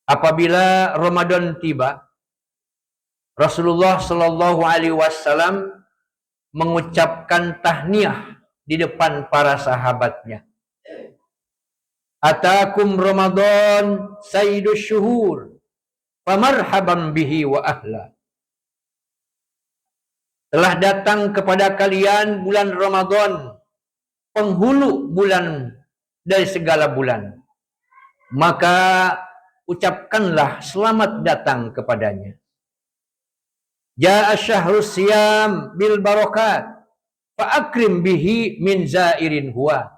Apabila Ramadan tiba, Rasulullah Shallallahu Alaihi Wasallam mengucapkan tahniah di depan para sahabatnya. Atakum Ramadan sayyidus syuhur, famarhaban bihi wa ahla. Telah datang kepada kalian bulan Ramadan, penghulu bulan dari segala bulan. Maka ucapkanlah selamat datang kepadanya. Ja'a syahrus siyam bil barakat, fa'akrim bihi min zairin huwa.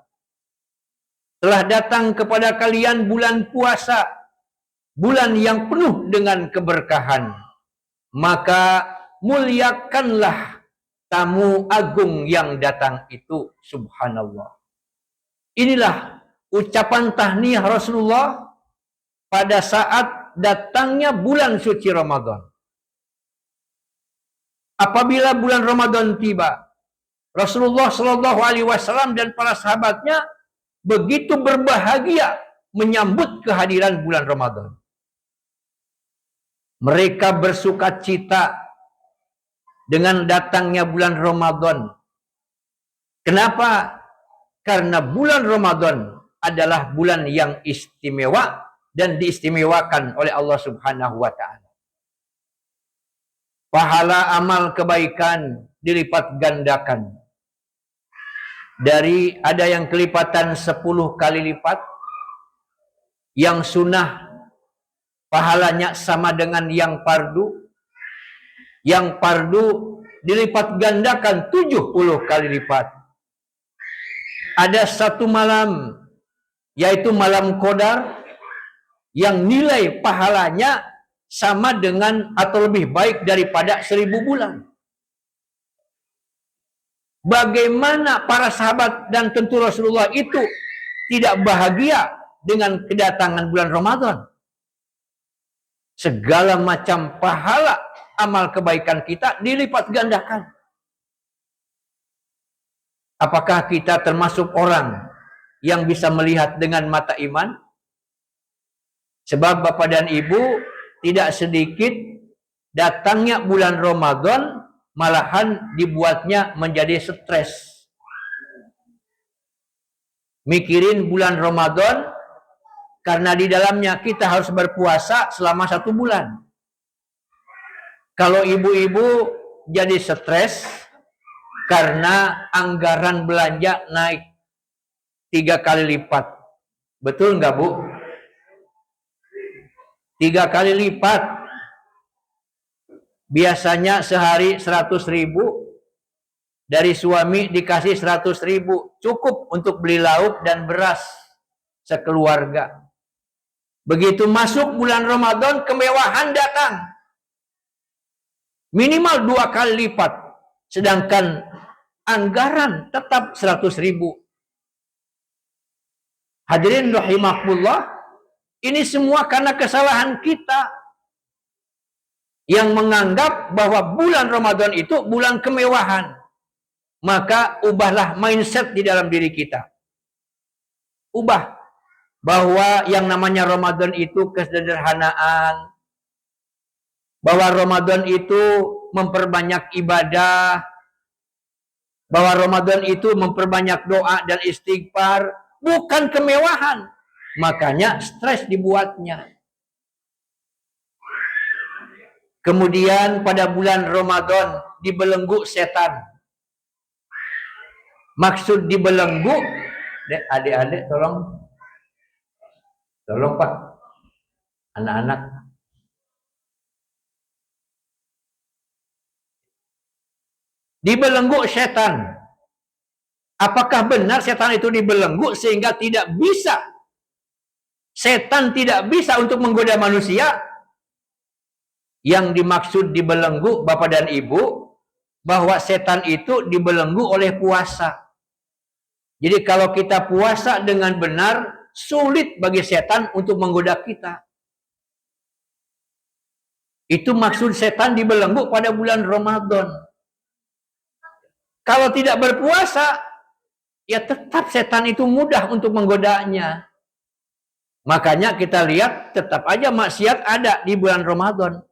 Telah datang kepada kalian bulan puasa, bulan yang penuh dengan keberkahan. Maka muliakanlah tamu agung yang datang itu. Subhanallah. Inilah ucapan tahniah Rasulullah pada saat datangnya bulan suci Ramadan. Apabila bulan Ramadan tiba, Rasulullah Shallallahu Alaihi Wasallam dan para sahabatnya begitu berbahagia menyambut kehadiran bulan Ramadan. Mereka bersuka cita dengan datangnya bulan Ramadan. Kenapa? Karena bulan Ramadan adalah bulan yang istimewa dan diistimewakan oleh Allah Subhanahu wa Ta'ala. Pahala amal kebaikan dilipat gandakan. Dari ada yang kelipatan 10 kali lipat, yang sunnah pahalanya sama dengan yang fardu. Yang fardu dilipat gandakan 70 kali lipat. Ada satu malam, yaitu malam Qadar, yang nilai pahalanya sama dengan atau lebih baik daripada 1000 bulan. Bagaimana para sahabat dan tentu Rasulullah itu tidak bahagia dengan kedatangan bulan Ramadan? Segala macam pahala amal kebaikan kita dilipat gandakan. Apakah kita termasuk orang yang bisa melihat dengan mata iman? Sebab Bapak dan Ibu, tidak sedikit datangnya bulan Ramadan malahan dibuatnya menjadi stres. Mikirin bulan Ramadan karena di dalamnya kita harus berpuasa selama 1 bulan. Kalau ibu-ibu jadi stres karena anggaran belanja naik 3 kali lipat. Betul nggak, Bu? 3 kali lipat. Biasanya sehari 100.000, dari suami dikasih 100.000, cukup untuk beli lauk dan beras sekeluarga. Begitu masuk bulan Ramadan, kemewahan datang. Minimal 2 kali lipat. Sedangkan anggaran tetap 100.000. Hadirin rahimakumullah, ini semua karena kesalahan kita yang menganggap bahwa bulan Ramadan itu bulan kemewahan. Maka ubahlah mindset di dalam diri kita. Ubah bahwa yang namanya Ramadan itu kesederhanaan. Bahwa Ramadan itu memperbanyak ibadah. Bahwa Ramadan itu memperbanyak doa dan istighfar. Bukan kemewahan. Makanya stres dibuatnya. Kemudian pada bulan Ramadan dibelenggu setan. Maksud dibelenggu, adik-adik tolong Pak, anak-anak. Dibelenggu setan. Apakah benar setan itu dibelenggu sehingga tidak bisa? Setan tidak bisa untuk menggoda manusia? Yang dimaksud dibelenggu Bapak dan Ibu, bahwa setan itu dibelenggu oleh puasa. Jadi kalau kita puasa dengan benar, sulit bagi setan untuk menggoda kita. Itu maksud setan dibelenggu pada bulan Ramadan. Kalau tidak berpuasa, ya tetap setan itu mudah untuk menggodanya. Makanya kita lihat tetap aja maksiat ada di bulan Ramadan.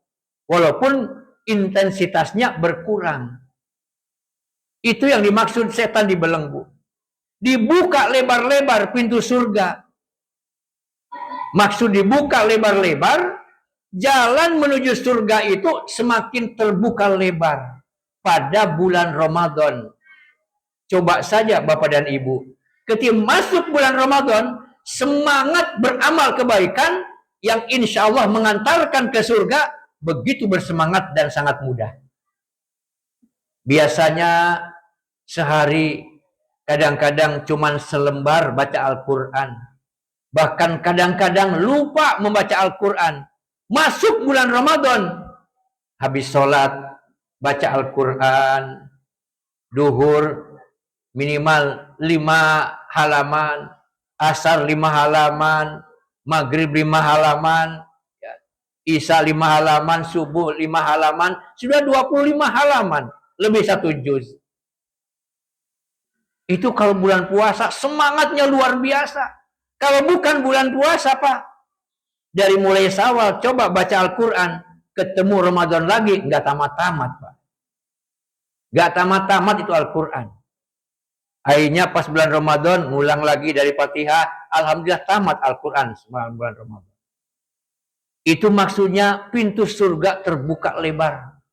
Walaupun intensitasnya berkurang. Itu yang dimaksud setan dibelenggu. Dibuka lebar-lebar pintu surga. Maksud dibuka lebar-lebar, jalan menuju surga itu semakin terbuka lebar pada bulan Ramadan. Coba saja Bapak dan Ibu, ketika masuk bulan Ramadan, semangat beramal kebaikan yang insya Allah mengantarkan ke surga begitu bersemangat dan sangat mudah. Biasanya sehari kadang-kadang cuma selembar baca Al-Quran. Bahkan kadang-kadang lupa membaca Al-Quran. Masuk bulan Ramadan, habis sholat baca Al-Quran, duhur minimal 5 halaman, asar 5 halaman, maghrib 5 halaman, isya 5 halaman, subuh 5 halaman, sudah 25 halaman, lebih 1 juz. Itu kalau bulan puasa semangatnya luar biasa. Kalau bukan bulan puasa Pak, dari mulai Syawal coba baca Al-Quran, ketemu Ramadan lagi nggak tamat-tamat Pak, nggak tamat-tamat itu Al-Quran. Akhirnya pas bulan Ramadan ngulang lagi dari Fatihah, alhamdulillah tamat Al-Quran semua bulan Ramadan. Itu maksudnya pintu surga terbuka lebar.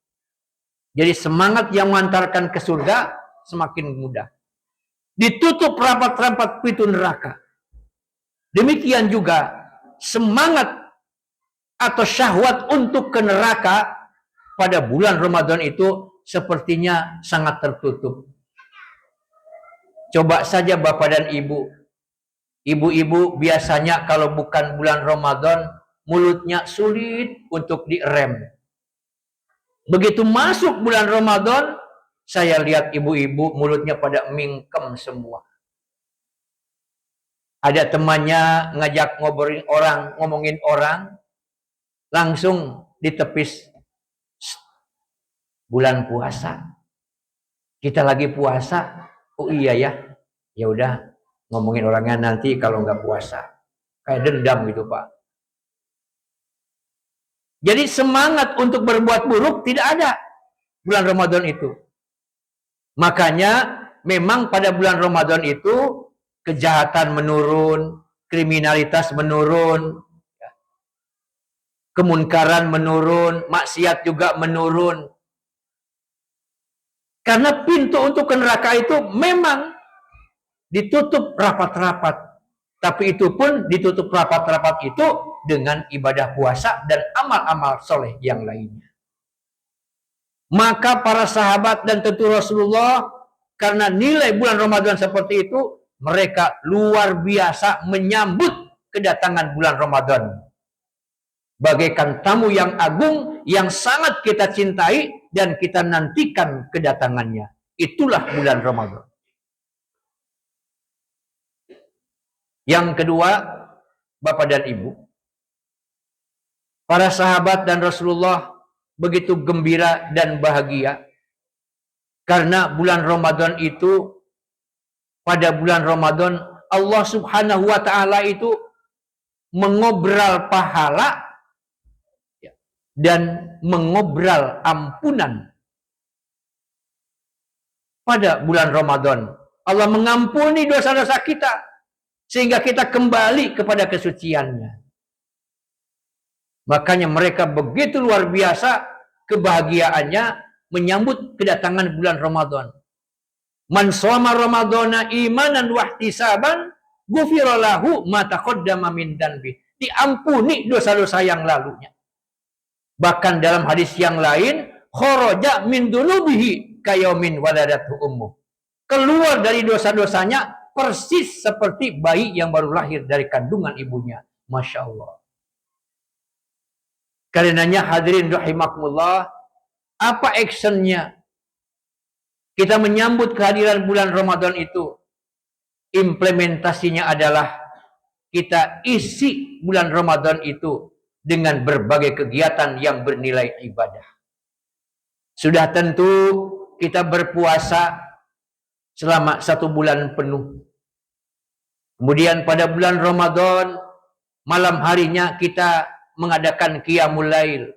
Jadi semangat yang mengantarkan ke surga semakin mudah. Ditutup rapat-rapat pintu neraka. Demikian juga semangat atau syahwat untuk ke neraka pada bulan Ramadan itu sepertinya sangat tertutup. Coba saja Bapak dan Ibu. Ibu-ibu biasanya kalau bukan bulan Ramadan, mulutnya sulit untuk direm. Begitu masuk bulan Ramadan, saya lihat ibu-ibu mulutnya pada mingkem semua. Ada temannya ngajak ngobrolin orang, ngomongin orang, langsung ditepis. Bulan puasa. Kita lagi puasa. Oh iya ya, ya udah ngomongin orangnya nanti kalau nggak puasa. Kayak dendam gitu Pak. Jadi semangat untuk berbuat buruk tidak ada bulan Ramadan itu. Makanya memang pada bulan Ramadan itu kejahatan menurun, kriminalitas menurun, kemunkaran menurun, maksiat juga menurun. Karena pintu untuk ke neraka itu memang ditutup rapat-rapat. Tapi itu pun ditutup rapat-rapat itu dengan ibadah puasa dan amal-amal soleh yang lainnya. Maka para sahabat dan tentu Rasulullah, karena nilai bulan Ramadan seperti itu, mereka luar biasa menyambut kedatangan bulan Ramadan. Bagaikan tamu yang agung yang sangat kita cintai dan kita nantikan kedatangannya. Itulah bulan Ramadan. Yang kedua, Bapak dan Ibu, para sahabat dan Rasulullah begitu gembira dan bahagia karena bulan Ramadan itu, pada bulan Ramadan Allah Subhanahu wa Ta'ala itu mengobral pahala dan mengobral ampunan. Pada bulan Ramadan Allah mengampuni dosa-dosa kita sehingga kita kembali kepada kesuciannya. Makanya mereka begitu luar biasa kebahagiaannya menyambut kedatangan bulan Ramadan. Man shoma ramadhana imanan wa ihtisaban ghufira lahu ma taqaddama min dhanbi. Diampuni dosa-dosa yang lalunya. Bahkan dalam hadis yang lain, kharaja min dunubihi kayaumin waladatu ummu. Keluar dari dosa-dosanya persis seperti bayi yang baru lahir dari kandungan ibunya. Masya Allah. Karenanya hadirin rahimakumullah, apa actionnya kita menyambut kehadiran bulan Ramadan itu? Implementasinya adalah kita isi bulan Ramadan itu dengan berbagai kegiatan yang bernilai ibadah. Sudah tentu kita berpuasa selama 1 bulan penuh. Kemudian pada bulan Ramadan Malam harinya kita mengadakan qiyamul lail.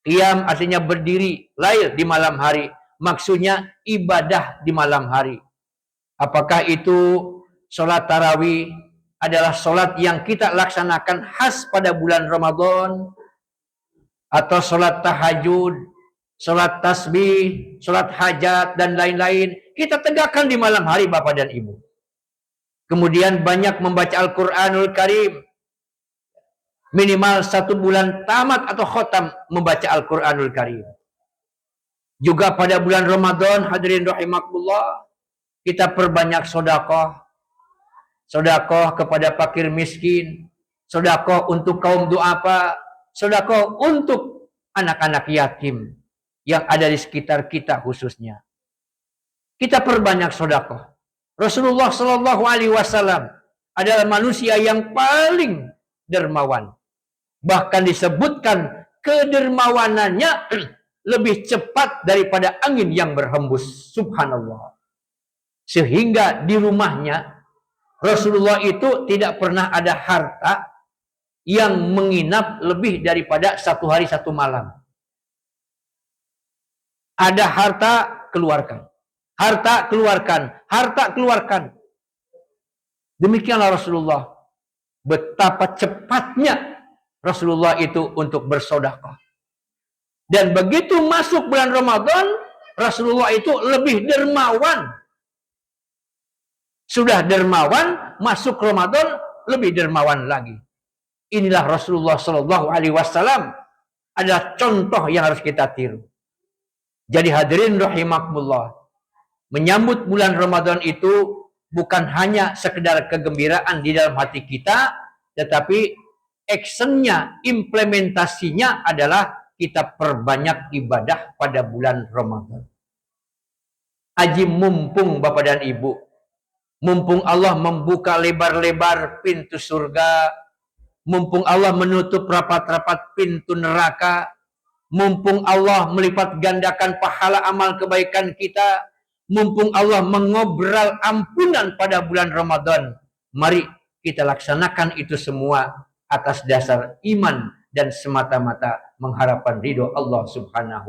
Qiyam artinya berdiri, lail di malam hari. Maksudnya ibadah di malam hari. Apakah itu sholat tarawih adalah sholat yang kita laksanakan khas pada bulan Ramadan, atau sholat tahajud, sholat tasbih, sholat hajat, dan lain-lain, kita tegakkan di malam hari Bapak dan Ibu. Kemudian banyak membaca Al-Quranul Karim. Minimal 1 bulan tamat atau khotam membaca Al-Quranul Karim. Juga pada bulan Ramadan, hadirin rahimakumullah, kita perbanyak sodakoh. Sodakoh kepada fakir miskin. Sodakoh untuk kaum du'afa. Sodakoh untuk anak-anak yatim yang ada di sekitar kita khususnya. Kita perbanyak sodakoh. Rasulullah Shallallahu Alaihi Wasallam adalah manusia yang paling dermawan. Bahkan disebutkan kedermawanannya lebih cepat daripada angin yang berhembus. Subhanallah. Sehingga di rumahnya Rasulullah itu tidak pernah ada harta yang menginap lebih daripada 1 hari 1 malam. Ada harta, keluarkan. Harta, keluarkan. Harta, keluarkan. Demikianlah Rasulullah. Betapa cepatnya Rasulullah itu untuk bersedekah. Dan begitu masuk bulan Ramadan, Rasulullah itu lebih dermawan. Sudah dermawan, masuk Ramadan lebih dermawan lagi. Inilah Rasulullah Shallallahu Alaihi Wasallam, adalah contoh yang harus kita tiru. Jadi hadirin rahimakumullah, menyambut bulan Ramadan itu bukan hanya sekedar kegembiraan di dalam hati kita, tetapi actionnya, implementasinya adalah kita perbanyak ibadah pada bulan Ramadan. Aji mumpung Bapak dan Ibu, mumpung Allah membuka lebar-lebar pintu surga, mumpung Allah menutup rapat-rapat pintu neraka, mumpung Allah melipat gandakan pahala amal kebaikan kita, mumpung Allah mengobrol ampunan pada bulan Ramadan, mari kita laksanakan itu semua atas dasar iman dan semata-mata mengharapkan ridho Allah Subhanahu